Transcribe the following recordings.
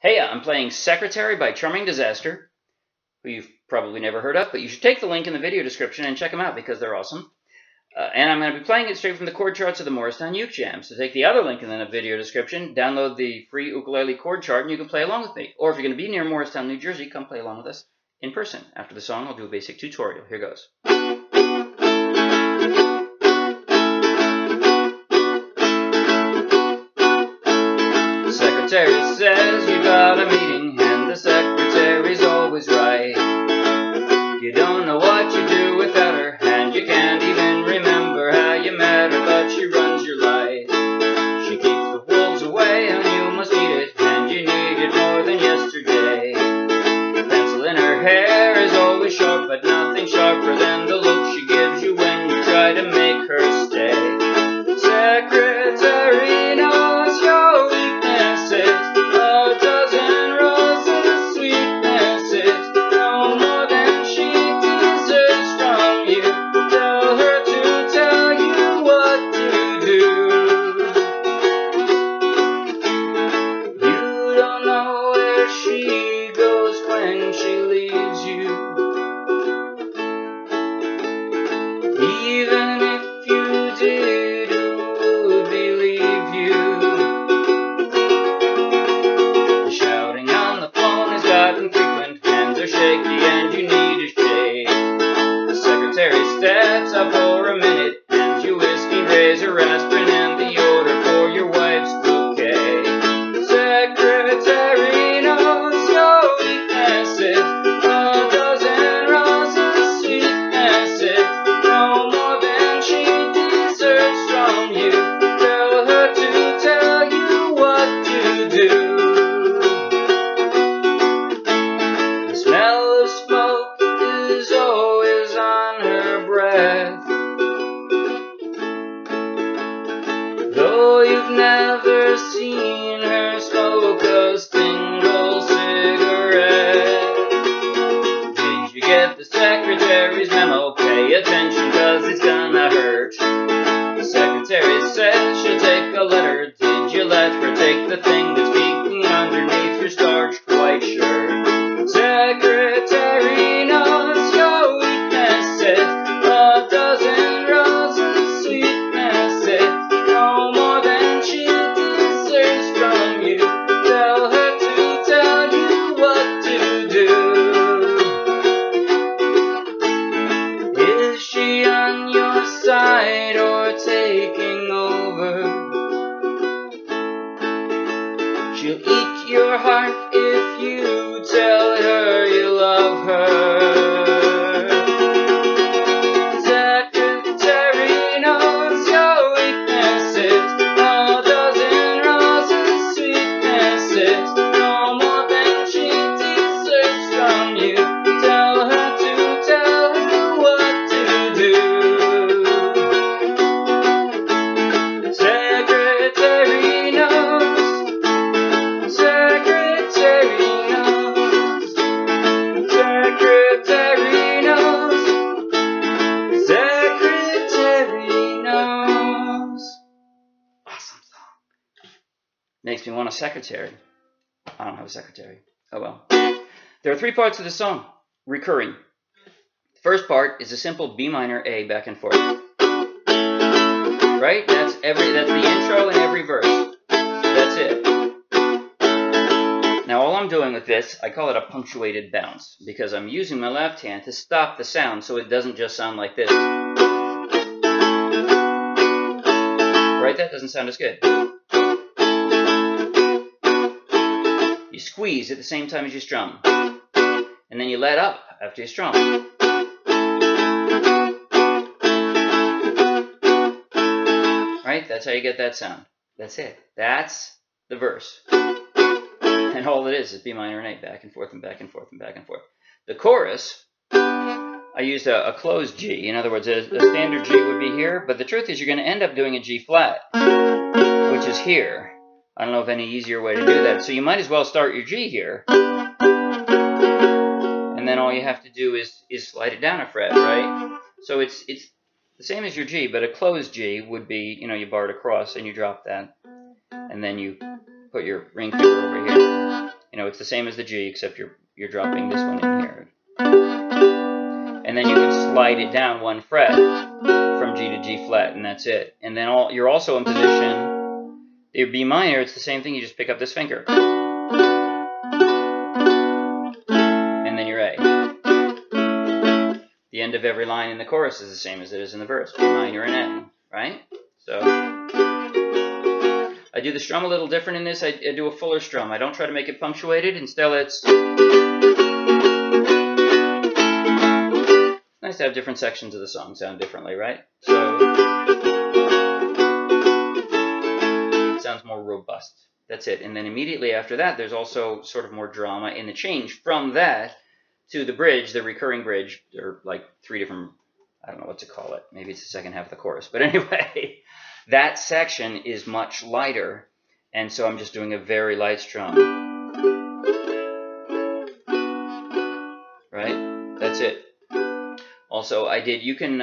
Hey, I'm playing Secretary by Charming Disaster, who you've probably never heard of, but you should take the link in the video description and check them out because they're awesome. And I'm going to be playing it straight from the chord charts of the Morristown Uke Jam. So take the other link in the video description, download the free ukulele chord chart, and you can play along with me. Or if you're going to be near Morristown, New Jersey, come play along with us in person. After the song, I'll do a basic tutorial. Here goes. Secretary says you got a meeting, and the secretary's always right. You don't know what you do without her, and you can't even remember how you met her, but she runs your life. She keeps the wolves away, and you must eat it, and you need it more than yesterday. The pencil in her hair is always sharp, but nothing sharper than the look she gives you when you try to make her stay. Secretary knows your weaknesses, a dozen roses, sweetnesses, no more than she deserves from you. Tell her to tell you what to do. You don't know where she goes when she leaves you, even if you did, who would believe you? The shouting on the phone has gotten frequent, hands are shaky and you need a shake. The secretary steps up for a minute, hands you whiskey, razor, aspirin, and the order for your wife's bouquet. Secretary knows your weaknesses, a dozen roses, sweetnesses, no more than she deserves from you. Tell her to tell you what to do. The smell of smoke is always on her breath, though you've never seen her smoke a single cigarette. Did you get the secretary's memo? Pay attention, 'cause it's gonna hurt. The secretary says she'll take a letter. Did you let her take the thing that's peeking underneath your starched white shirt? Secretary knows your weaknesses, a dozen roses, sweetnesses, no more than she deserves from you. Tell her to tell you what to do. Is she on your side or taking over? She'll eat your heart if you tell her you love her. Secretary knows your weaknesses, a dozen roses, sweetnesses, no more than she deserves from you. Tell her to tell her what to do. Secretary knows, secretary knows, secretary knows, secretary knows. Awesome song. Makes me want a secretary. I don't have a secretary. Oh well. There are three parts to the song, recurring. The first part is a simple B minor A back and forth. Right? That's the intro and every verse. That's it. Now all I'm doing with this, I call it a punctuated bounce, because I'm using my left hand to stop the sound so it doesn't just sound like this. Right? That doesn't sound as good. You squeeze at the same time as you strum, and then you let up after you strum. Right? That's how you get that sound. That's it. That's the verse. And all it is B minor and A, back and forth and back and forth and back and forth. The chorus, I used a closed G. In other words, a standard G would be here, but the truth is you're going to end up doing a G flat, which is here. I don't know of any easier way to do that. So you might as well start your G here, and then all you have to do is slide it down a fret, right? So it's the same as your G, but a closed G would be, you bar it across and you drop that, and then you put your ring finger over here. You know, it's the same as the G, except you're dropping this one in here. And then you can slide it down 1 fret from G to G flat, and that's it. And then you're also in position, the B minor, it's the same thing, you just pick up this finger. And then your A. The end of every line in the chorus is the same as it is in the verse, B minor and A, right? So I do the strum a little different in this. I do a fuller strum. I don't try to make it punctuated. Instead, it's nice to have different sections of the song sound differently, right? So it sounds more robust. That's it. And then immediately after that, there's also sort of more drama in the change from that to the bridge, the recurring bridge. There are like 3 different, I don't know what to call it. Maybe it's the second half of the chorus. But anyway, that section is much lighter. And so I'm just doing a very light strum. Right? That's it. Also, you can,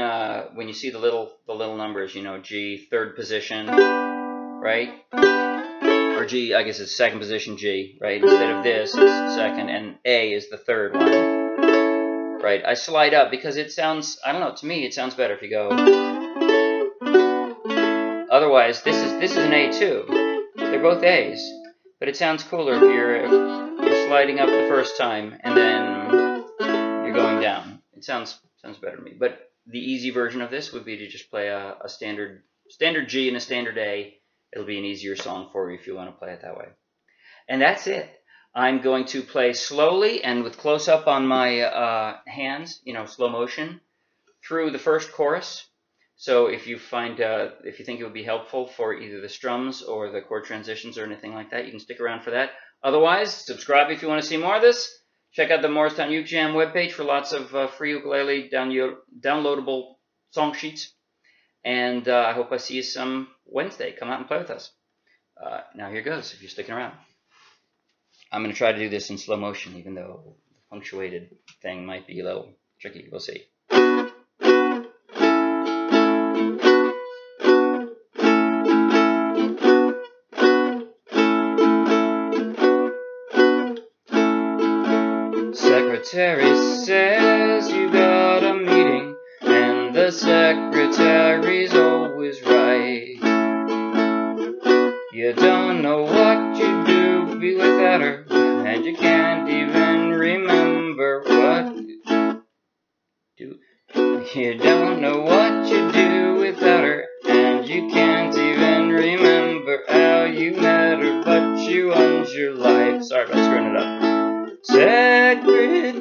when you see the little numbers, you know, G, 3rd position, right? Or G, I guess it's 2nd position G, right? Instead of this, it's 2nd, and A is the 3rd one. Right, I slide up because it sounds, I don't know, to me it sounds better if you go. Otherwise, this is an A too. They're both A's, but it sounds cooler if you're sliding up the first time and then you're going down. It sounds better to me. But the easy version of this would be to just play a standard G and a standard A. It'll be an easier song for you if you want to play it that way. And that's it. I'm going to play slowly and with close-up on my hands, you know, slow motion, through the first chorus. So if you think it would be helpful for either the strums or the chord transitions or anything like that, you can stick around for that. Otherwise, subscribe if you want to see more of this. Check out the Morristown Uke Jam webpage for lots of free ukulele downloadable song sheets. And I hope I see you some Wednesday. Come out and play with us. Now here goes, if you're sticking around. I'm going to try to do this in slow motion, even though the punctuated thing might be a little tricky. We'll see. Secretary says you got a meeting, and the secretary's always right. You don't know what you do without her, and you can't even remember what you do. You don't know what you do without her, and you can't even remember how you met her, but you owned your life. Sorry about screwing it up. Secretary